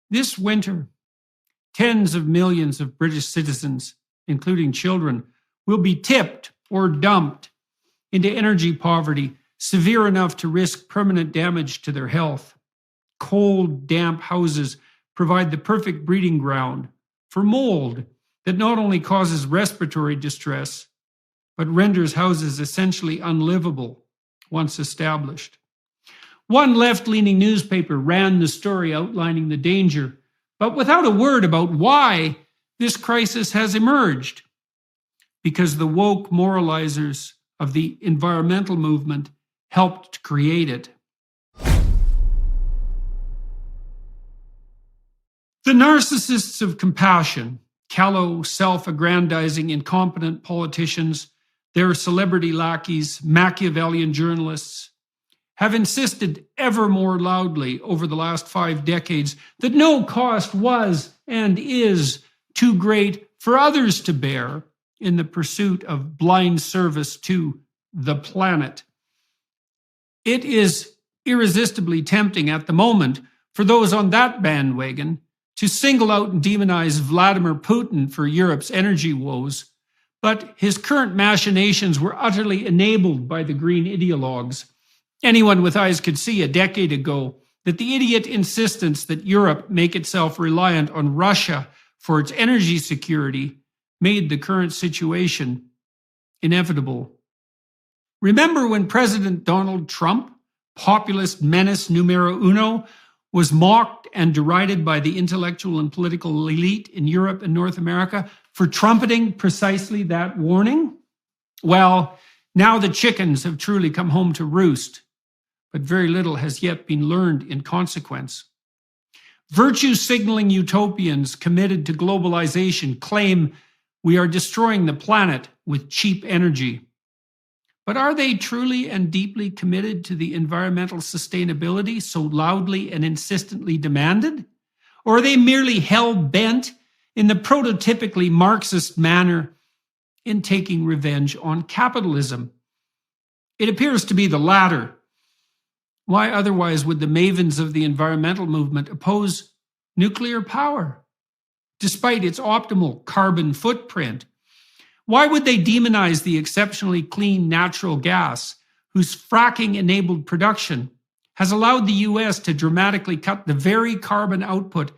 This winter, tens of millions of British citizens, including children, will be tipped or dumped into energy poverty severe enough to risk permanent damage to their health. Cold, damp houses provide the perfect breeding ground for mold that not only causes respiratory distress, but renders houses essentially unlivable once established. One left-leaning newspaper ran the story outlining the danger, but without a word about why this crisis has emerged. Because the woke moralizers of the environmental movement helped to create it. The narcissists of compassion, callow, self-aggrandizing, incompetent politicians, their celebrity lackeys, Machiavellian journalists, have insisted ever more loudly over the last 5 decades that no cost was and is too great for others to bear in the pursuit of blind service to the planet. It is irresistibly tempting at the moment for those on that bandwagon to single out and demonize Vladimir Putin for Europe's energy woes, but his current machinations were utterly enabled by the green ideologues. Anyone with eyes could see a decade ago that the idiot insistence that Europe make itself reliant on Russia for its energy security made the current situation inevitable. Remember when President Donald Trump, populist menace numero uno, was mocked and derided by the intellectual and political elite in Europe and North America for trumpeting precisely that warning? Well, now the chickens have truly come home to roost, but very little has yet been learned in consequence. Virtue-signaling utopians committed to globalization claim we are destroying the planet with cheap energy. But are they truly and deeply committed to the environmental sustainability so loudly and insistently demanded? Or are they merely hell-bent in the prototypically Marxist manner in taking revenge on capitalism? It appears to be the latter. Why otherwise would the mavens of the environmental movement oppose nuclear power, despite its optimal carbon footprint? Why would they demonize the exceptionally clean natural gas, whose fracking-enabled production has allowed the US to dramatically cut the very carbon output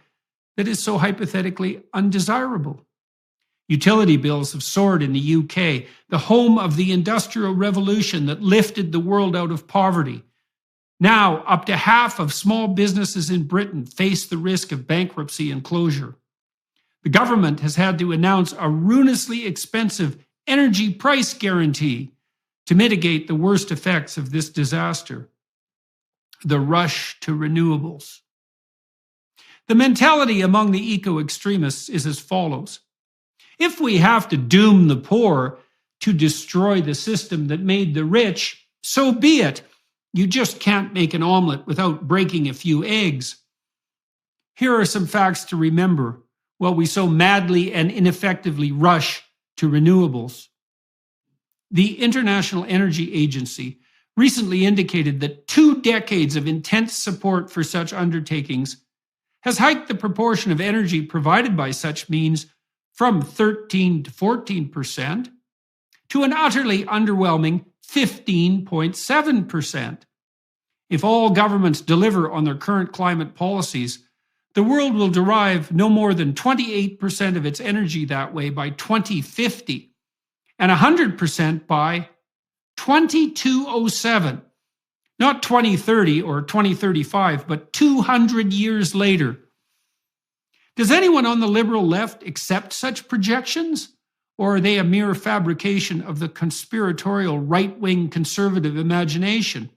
that is so hypothetically undesirable? Utility bills have soared in the UK, the home of the Industrial Revolution that lifted the world out of poverty. Now, up to half of small businesses in Britain face the risk of bankruptcy and closure. The government has had to announce a ruinously expensive energy price guarantee to mitigate the worst effects of this disaster: the rush to renewables. The mentality among the eco-extremists is as follows. If we have to doom the poor to destroy the system that made the rich, so be it. You just can't make an omelet without breaking a few eggs. Here are some facts to remember while we so madly and ineffectively rush to renewables. The International Energy Agency recently indicated that 2 decades of intense support for such undertakings has hiked the proportion of energy provided by such means from 13 to 14% to an utterly underwhelming 15.7%. If all governments deliver on their current climate policies, the world will derive no more than 28% of its energy that way by 2050, and 100% by 2207. Not 2030 or 2035, but 200 years later. Does anyone on the liberal left accept such projections? Or are they a mere fabrication of the conspiratorial right-wing conservative imagination?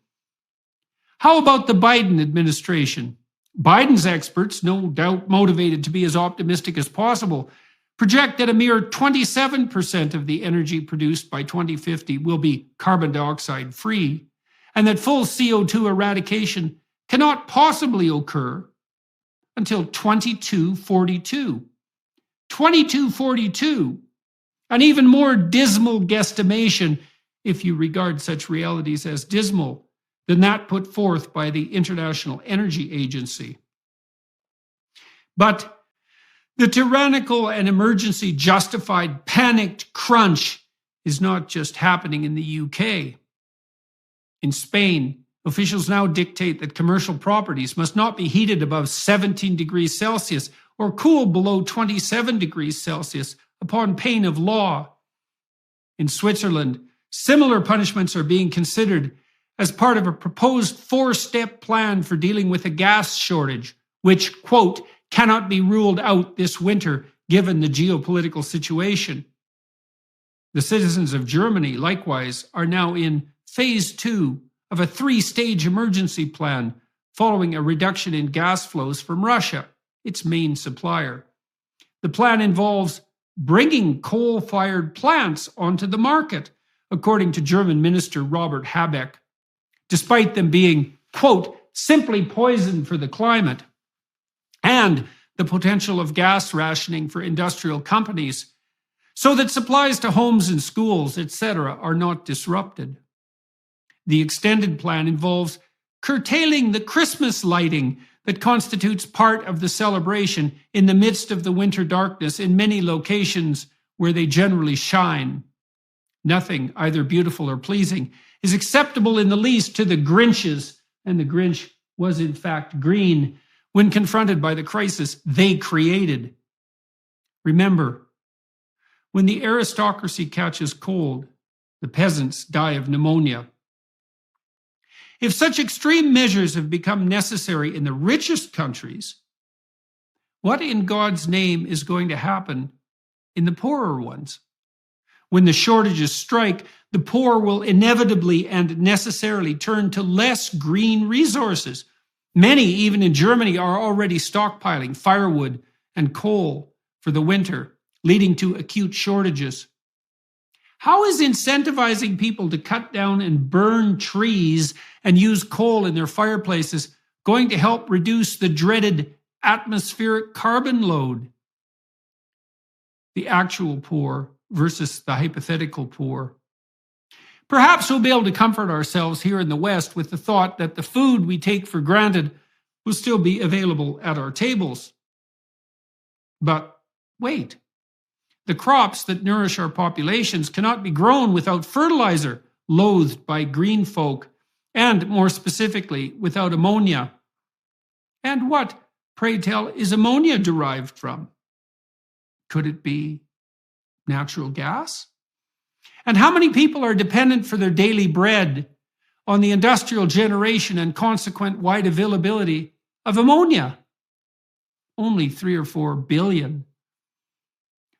How about the Biden administration? Biden's experts, no doubt motivated to be as optimistic as possible, project that a mere 27% of the energy produced by 2050 will be carbon dioxide free, and that full CO2 eradication cannot possibly occur until 2242. 2242, an even more dismal guesstimation, if you regard such realities as dismal, than that put forth by the International Energy Agency. But the tyrannical and emergency justified panicked crunch is not just happening in the UK. In Spain, officials now dictate that commercial properties must not be heated above 17 degrees Celsius or cooled below 27 degrees Celsius upon pain of law. In Switzerland, similar punishments are being considered as part of a proposed 4-step plan for dealing with a gas shortage, which, quote, cannot be ruled out this winter given the geopolitical situation. The citizens of Germany, likewise, are now in phase 2 of a 3-stage emergency plan following a reduction in gas flows from Russia, its main supplier. The plan involves bringing coal-fired plants onto the market, according to German Minister Robert Habeck, despite them being, quote, simply poison for the climate, and the potential of gas rationing for industrial companies, so that supplies to homes and schools, etc., are not disrupted. The extended plan involves curtailing the Christmas lighting that constitutes part of the celebration in the midst of the winter darkness in many locations where they generally shine. Nothing, either beautiful or pleasing, is acceptable in the least to the Grinches, and the Grinch was in fact green when confronted by the crisis they created. Remember, when the aristocracy catches cold, the peasants die of pneumonia. If such extreme measures have become necessary in the richest countries, what in God's name is going to happen in the poorer ones? When the shortages strike, the poor will inevitably and necessarily turn to less green resources. Many, even in Germany, are already stockpiling firewood and coal for the winter, leading to acute shortages. How is incentivizing people to cut down and burn trees and use coal in their fireplaces going to help reduce the dreaded atmospheric carbon load? The actual poor versus the hypothetical poor. Perhaps we'll be able to comfort ourselves here in the West with the thought that the food we take for granted will still be available at our tables. But wait. The crops that nourish our populations cannot be grown without fertilizer, loathed by green folk, and more specifically, without ammonia. And what, pray tell, is ammonia derived from? Could it be natural gas? And how many people are dependent for their daily bread on the industrial generation and consequent wide availability of ammonia? Only 3 or 4 billion.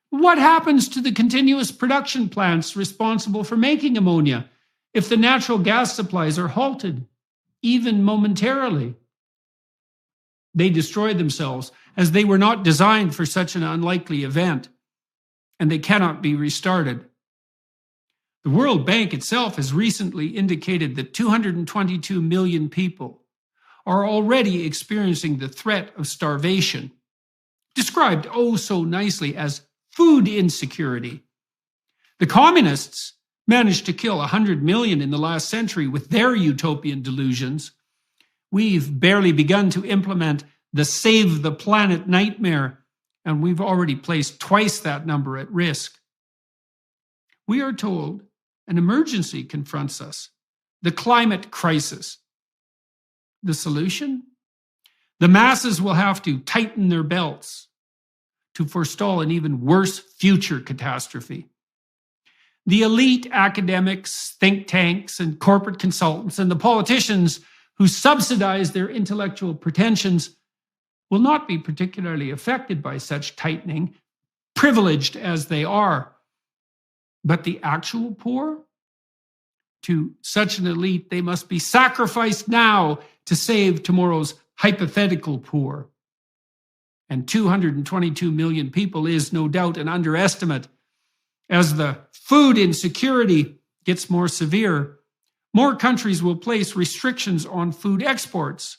What happens to the continuous production plants responsible for making ammonia if the natural gas supplies are halted, even momentarily? They destroy themselves, as they were not designed for such an unlikely event, and they cannot be restarted. The World Bank itself has recently indicated that 222 million people are already experiencing the threat of starvation, described oh so nicely as food insecurity. The communists managed to kill 100 million in the last century with their utopian delusions. We've barely begun to implement the save the planet nightmare, and we've already placed twice that number at risk. We are told an emergency confronts us, the climate crisis. The solution? The masses will have to tighten their belts to forestall an even worse future catastrophe. The elite academics, think tanks, and corporate consultants, and the politicians who subsidize their intellectual pretensions will not be particularly affected by such tightening, privileged as they are. But the actual poor? To such an elite, they must be sacrificed now to save tomorrow's hypothetical poor. And 222 million people is no doubt an underestimate. As the food insecurity gets more severe, more countries will place restrictions on food exports.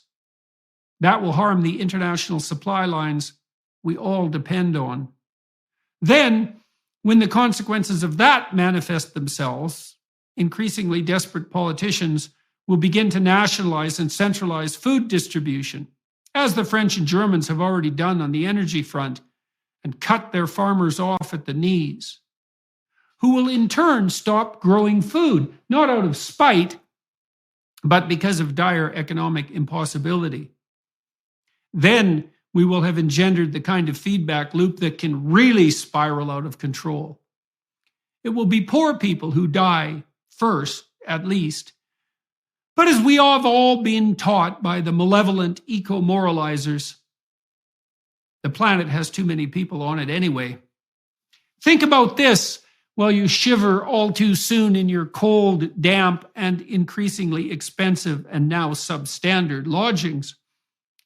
That will harm the international supply lines we all depend on. Then, when the consequences of that manifest themselves, increasingly desperate politicians will begin to nationalize and centralize food distribution, as the French and Germans have already done on the energy front, and cut their farmers off at the knees, who will in turn stop growing food, not out of spite, but because of dire economic impossibility. Then we will have engendered the kind of feedback loop that can really spiral out of control. It will be poor people who die first, at least. But as we have all been taught by the malevolent eco-moralizers, the planet has too many people on it anyway. Think about this while you shiver all too soon in your cold, damp, and increasingly expensive and now substandard lodgings.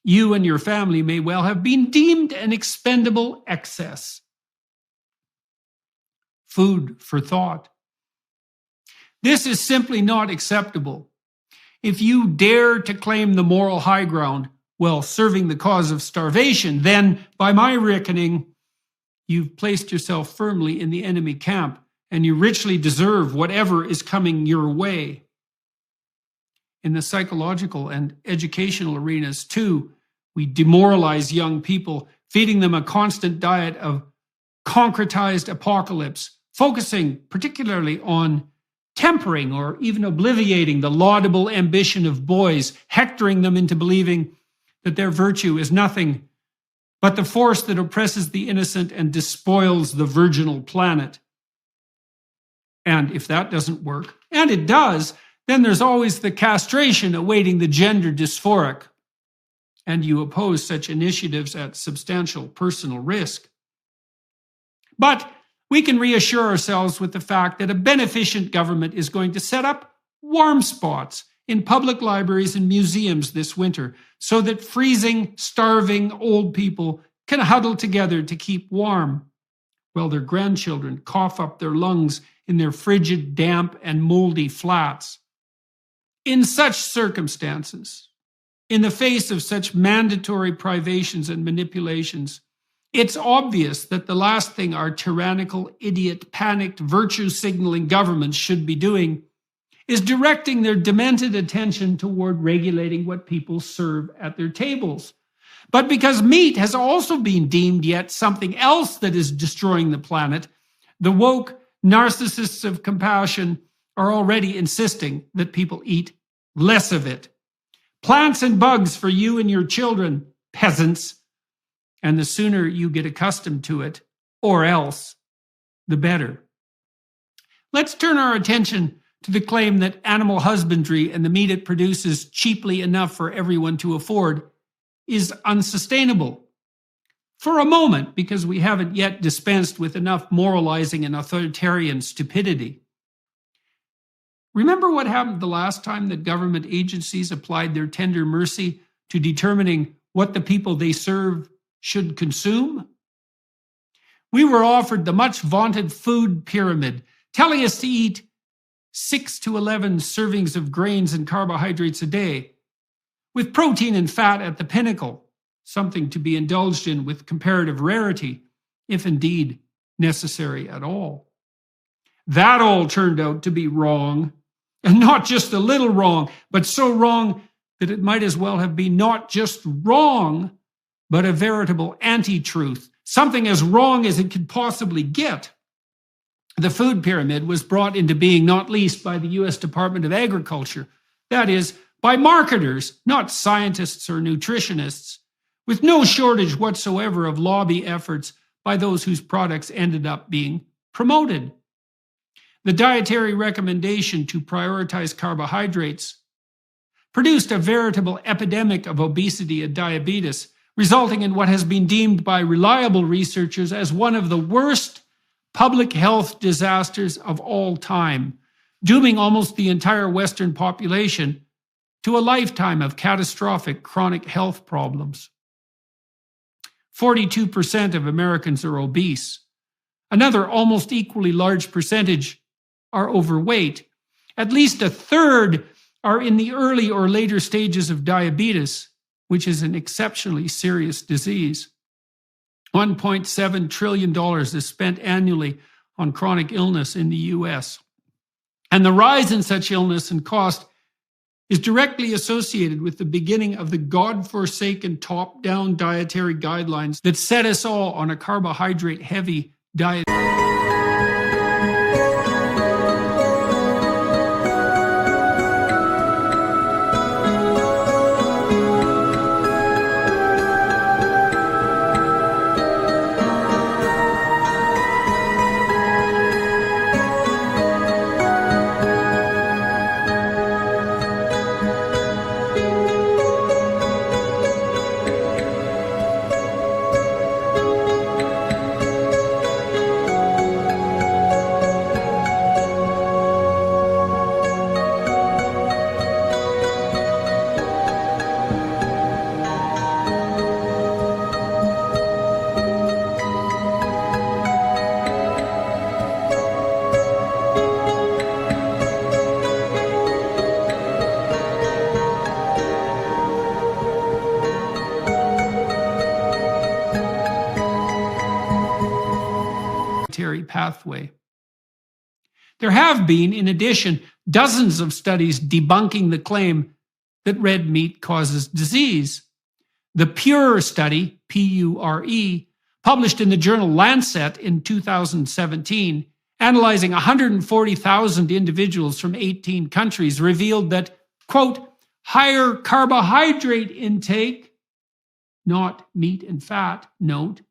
You and your family may well have been deemed an expendable excess. Food for thought. This is simply not acceptable. If you dare to claim the moral high ground while serving the cause of starvation, then, by my reckoning, you've placed yourself firmly in the enemy camp, and you richly deserve whatever is coming your way. In the psychological and educational arenas, too, we demoralize young people, feeding them a constant diet of concretized apocalypse, focusing particularly on tempering or even obliviating the laudable ambition of boys, hectoring them into believing that their virtue is nothing but the force that oppresses the innocent and despoils the virginal planet. And if that doesn't work, and it does, then there's always the castration awaiting the gender dysphoric. And you oppose such initiatives at substantial personal risk. But we can reassure ourselves with the fact that a beneficent government is going to set up warm spots in public libraries and museums this winter so that freezing, starving old people can huddle together to keep warm while their grandchildren cough up their lungs in their frigid, damp, and moldy flats. In such circumstances, in the face of such mandatory privations and manipulations, it's obvious that the last thing our tyrannical, idiot, panicked, virtue-signaling governments should be doing is directing their demented attention toward regulating what people serve at their tables. But because meat has also been deemed yet something else that is destroying the planet, the woke narcissists of compassion are already insisting that people eat less of it. Plants and bugs for you and your children, peasants. And the sooner you get accustomed to it, or else, the better. Let's turn our attention to the claim that animal husbandry and the meat it produces cheaply enough for everyone to afford is unsustainable. For a moment, because we haven't yet dispensed with enough moralizing and authoritarian stupidity. Remember what happened the last time that government agencies applied their tender mercy to determining what the people they serve should consume? We were offered the much vaunted food pyramid, telling us to eat 6 to 11 servings of grains and carbohydrates a day, with protein and fat at the pinnacle, something to be indulged in with comparative rarity, if indeed necessary at all. That all turned out to be wrong, and not just a little wrong, but so wrong that it might as well have been not just wrong, but a veritable anti-truth, something as wrong as it could possibly get. The food pyramid was brought into being not least by the U.S. Department of Agriculture, that is, by marketers, not scientists or nutritionists, with no shortage whatsoever of lobby efforts by those whose products ended up being promoted. The dietary recommendation to prioritize carbohydrates produced a veritable epidemic of obesity and diabetes, resulting in what has been deemed by reliable researchers as one of the worst public health disasters of all time, dooming almost the entire Western population to a lifetime of catastrophic chronic health problems. 42% of Americans are obese. Another almost equally large percentage are overweight. At least a third are in the early or later stages of diabetes, which is an exceptionally serious disease. $1.7 trillion is spent annually on chronic illness in the US. And the rise in such illness and cost is directly associated with the beginning of the God-forsaken top-down dietary guidelines that set us all on a carbohydrate-heavy diet. Pathway. There have been, in addition, dozens of studies debunking the claim that red meat causes disease. The PURE study, P-U-R-E, published in the journal Lancet in 2017, analyzing 140,000 individuals from 18 countries, revealed that, quote, higher carbohydrate intake, not meat and fat, note,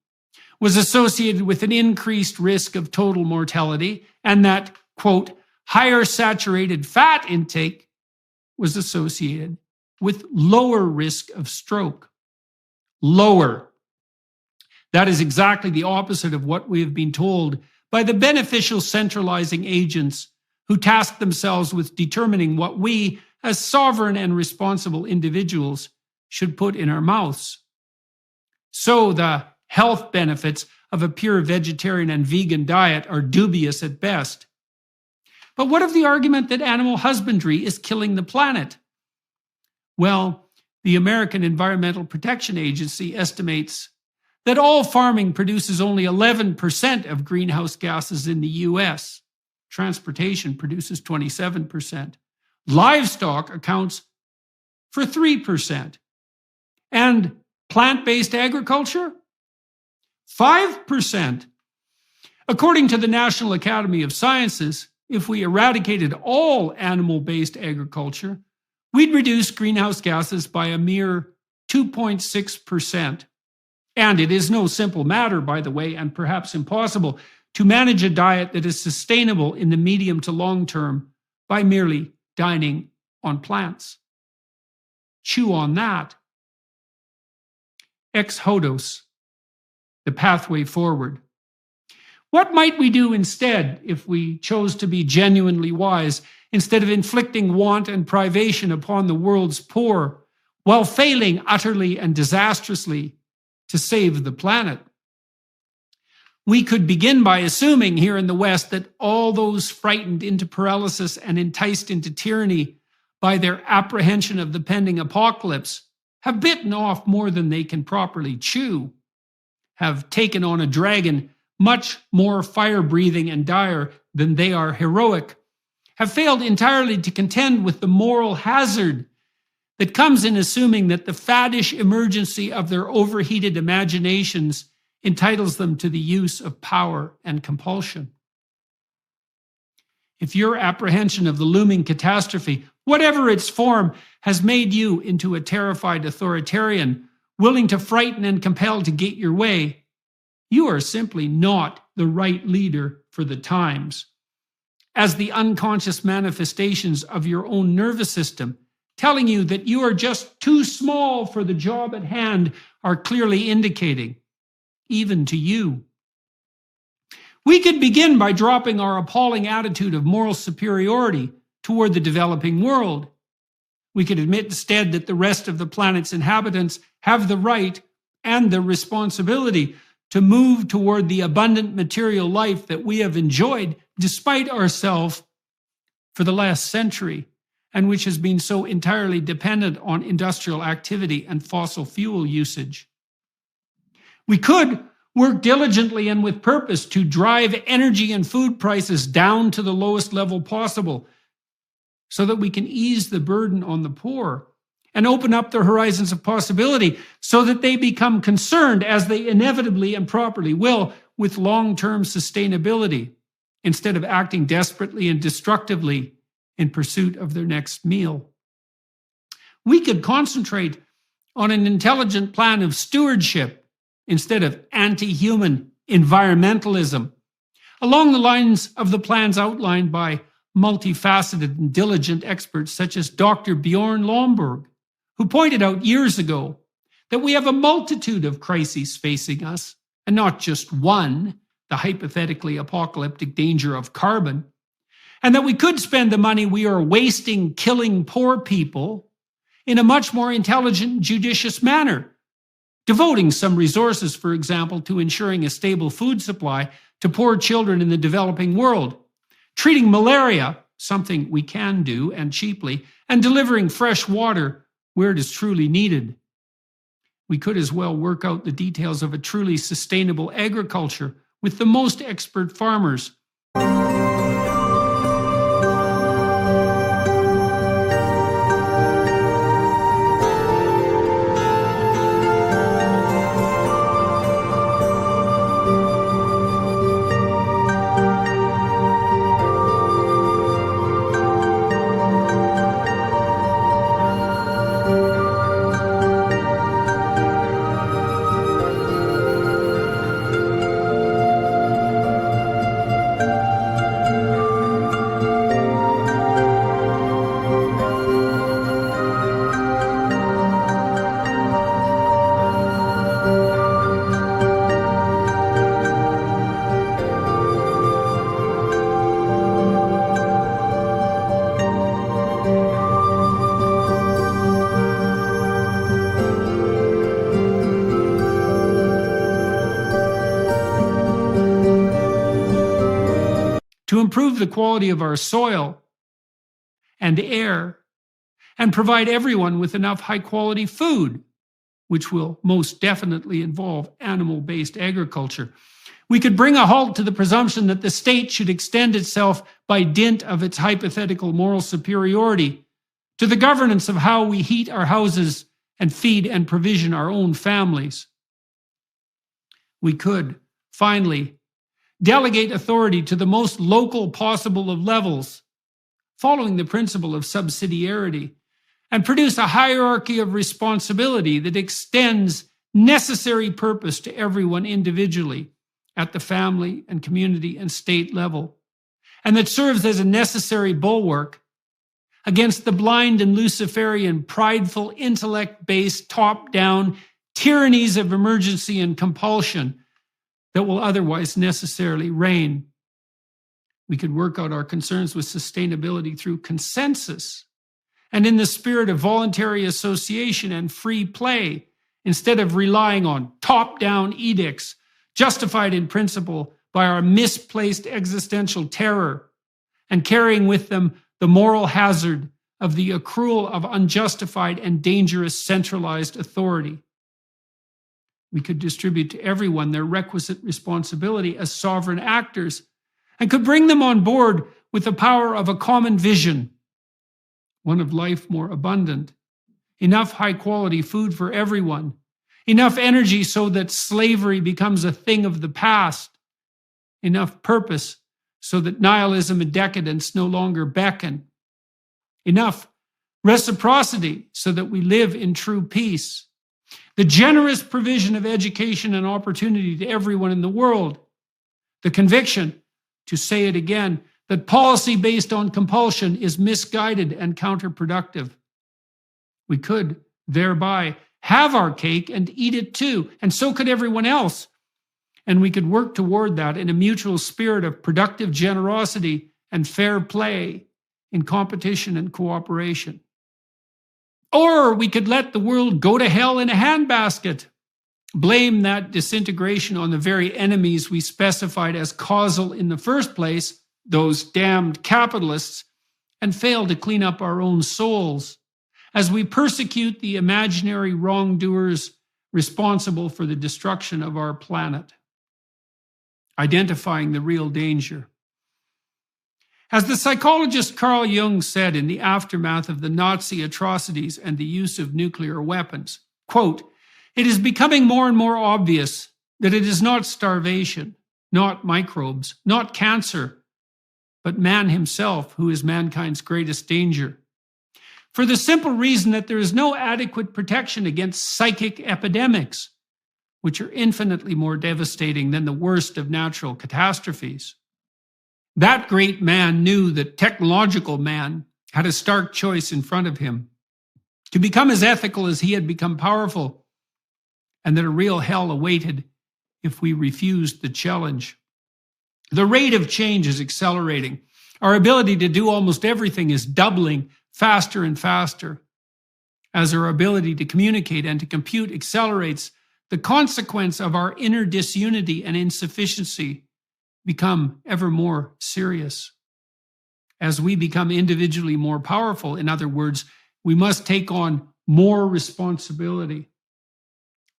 was associated with an increased risk of total mortality, and that, quote, higher saturated fat intake was associated with lower risk of stroke. Lower. That is exactly the opposite of what we have been told by the beneficial centralizing agents who task themselves with determining what we, as sovereign and responsible individuals, should put in our mouths. So the health benefits of a pure vegetarian and vegan diet are dubious at best. But what of the argument that animal husbandry is killing the planet? Well, the American Environmental Protection Agency estimates that all farming produces only 11% of greenhouse gases in the US. Transportation produces 27%. Livestock accounts for 3%. And plant-based agriculture? 5%. According to the National Academy of Sciences, if we eradicated all animal-based agriculture, we'd reduce greenhouse gases by a mere 2.6%. And it is no simple matter, by the way, and perhaps impossible, to manage a diet that is sustainable in the medium to long term by merely dining on plants. Chew on that. Ex hodos. The pathway forward. What might we do instead if we chose to be genuinely wise, instead of inflicting want and privation upon the world's poor, while failing utterly and disastrously to save the planet? We could begin by assuming here in the West that all those frightened into paralysis and enticed into tyranny by their apprehension of the pending apocalypse have bitten off more than they can properly chew, have taken on a dragon much more fire-breathing and dire than they are heroic, have failed entirely to contend with the moral hazard that comes in assuming that the faddish emergency of their overheated imaginations entitles them to the use of power and compulsion. If your apprehension of the looming catastrophe, whatever its form, has made you into a terrified authoritarian, willing to frighten and compel to get your way, you are simply not the right leader for the times. As the unconscious manifestations of your own nervous system, telling you that you are just too small for the job at hand, are clearly indicating, even to you. We could begin by dropping our appalling attitude of moral superiority toward the developing world. We could admit instead that the rest of the planet's inhabitants have the right and the responsibility to move toward the abundant material life that we have enjoyed despite ourselves for the last century, and which has been so entirely dependent on industrial activity and fossil fuel usage. We could work diligently and with purpose to drive energy and food prices down to the lowest level possible, so that we can ease the burden on the poor and open up their horizons of possibility so that they become concerned, as they inevitably and properly will, with long-term sustainability instead of acting desperately and destructively in pursuit of their next meal. We could concentrate on an intelligent plan of stewardship instead of anti-human environmentalism, along the lines of the plans outlined by multifaceted and diligent experts such as Dr. Bjorn Lomborg, who pointed out years ago that we have a multitude of crises facing us, and not just one, the hypothetically apocalyptic danger of carbon, and that we could spend the money we are wasting killing poor people in a much more intelligent and judicious manner, devoting some resources, for example, to ensuring a stable food supply to poor children in the developing world, treating malaria, something we can do and cheaply, and delivering fresh water where it is truly needed. We could as well work out the details of a truly sustainable agriculture with the most expert farmers. To improve the quality of our soil and air, and provide everyone with enough high-quality food, which will most definitely involve animal-based agriculture. We could bring a halt to the presumption that the state should extend itself by dint of its hypothetical moral superiority to the governance of how we heat our houses and feed and provision our own families. We could, finally, delegate authority to the most local possible of levels, following the principle of subsidiarity, and produce a hierarchy of responsibility that extends necessary purpose to everyone individually at the family and community and state level, and that serves as a necessary bulwark against the blind and Luciferian, prideful, intellect-based, top-down tyrannies of emergency and compulsion that will otherwise necessarily reign. We could work out our concerns with sustainability through consensus and in the spirit of voluntary association and free play, instead of relying on top-down edicts justified in principle by our misplaced existential terror and carrying with them the moral hazard of the accrual of unjustified and dangerous centralized authority. We could distribute to everyone their requisite responsibility as sovereign actors and could bring them on board with the power of a common vision, one of life more abundant, enough high-quality food for everyone, enough energy so that slavery becomes a thing of the past, enough purpose so that nihilism and decadence no longer beckon, enough reciprocity so that we live in true peace, the generous provision of education and opportunity to everyone in the world, the conviction, to say it again, that policy based on compulsion is misguided and counterproductive. We could thereby have our cake and eat it too, and so could everyone else. And we could work toward that in a mutual spirit of productive generosity and fair play in competition and cooperation. Or we could let the world go to hell in a handbasket, blame that disintegration on the very enemies we specified as causal in the first place, those damned capitalists, and fail to clean up our own souls as we persecute the imaginary wrongdoers responsible for the destruction of our planet. Identifying the real danger As the psychologist Carl Jung said in the aftermath of the Nazi atrocities and the use of nuclear weapons, quote, "It is becoming more and more obvious that it is not starvation, not microbes, not cancer, but man himself who is mankind's greatest danger. For the simple reason that there is no adequate protection against psychic epidemics, which are infinitely more devastating than the worst of natural catastrophes." That great man knew that technological man had a stark choice in front of him: to become as ethical as he had become powerful, and that a real hell awaited if we refused the challenge. The rate of change is accelerating. Our ability to do almost everything is doubling faster and faster. As our ability to communicate and to compute accelerates, the consequence of our inner disunity and insufficiency become ever more serious. As we become individually more powerful, in other words, we must take on more responsibility,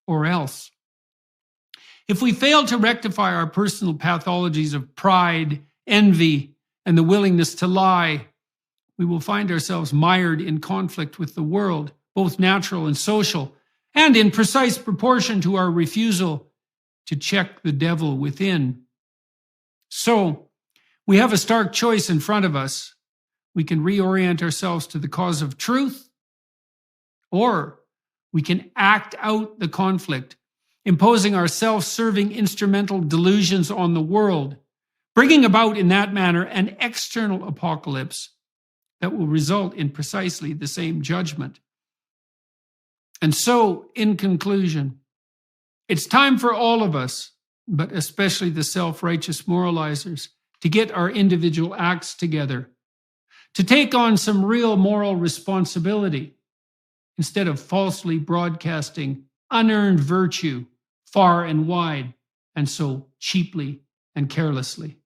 or else. If we fail to rectify our personal pathologies of pride, envy, and the willingness to lie, we will find ourselves mired in conflict with the world, both natural and social, and in precise proportion to our refusal to check the devil within. So, we have a stark choice in front of us. We can reorient ourselves to the cause of truth, or we can act out the conflict, imposing our self-serving instrumental delusions on the world, bringing about in that manner an external apocalypse that will result in precisely the same judgment. And so, in conclusion, it's time for all of us, but especially the self-righteous moralizers, to get our individual acts together, to take on some real moral responsibility instead of falsely broadcasting unearned virtue far and wide and so cheaply and carelessly.